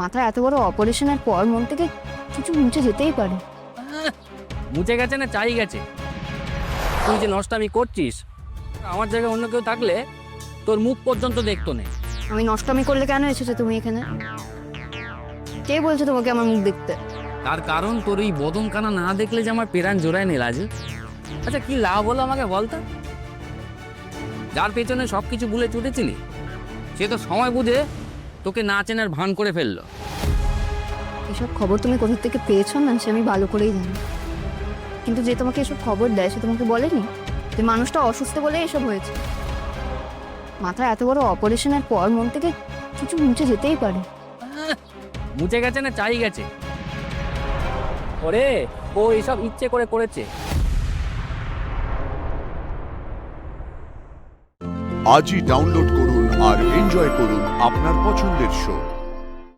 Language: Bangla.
মাথায় এত বড় অপারেশনের পর মন থেকে কিছু মুছে যেতেই পারে। মুছে গেছে না চাই গেছে। তুই যে নষ্টামি করছিস, আমার জায়গায় অন্য কেউ থাকলে তোর মুখ পর্যন্ত দেখতো না। আমি নষ্টামি করলে কেন এসেছো তুমি এখানে? কে বলছে তোমাকে আমার মুখ দেখতে? তার কারণ তোর এই বদনখানা না দেখলে যে আমার পেরান জোড়ায় নেই রাজু। আচ্ছা কি লাভ হলো আমাকে বলতো? যার পেছনে সব কিছু ভুলে ছুটেছিলি সে তো সময় বুঝে তোকে না চেনার ভান করে ফেললো। এসব খবর তুমি কোথা থেকে পেয়েছো না সে আমি ভালো করেই জানি, কিন্তু যে তোমাকে এসব খবর দেয় সে তোমাকে বলেনি যে মানুষটা অসুস্থ বলে এসব হয়েছে। মাথায় এত বড় অপারেশনের পর মন থেকে কিছু মুছে যেতেই পারে। মুছে গেছে না চাই গেছে? ওরে ও এসব ইচ্ছে করে করেছে। আজই ডাউনলোড করুন আর এনজয় করুন আপনার পছন্দের শো।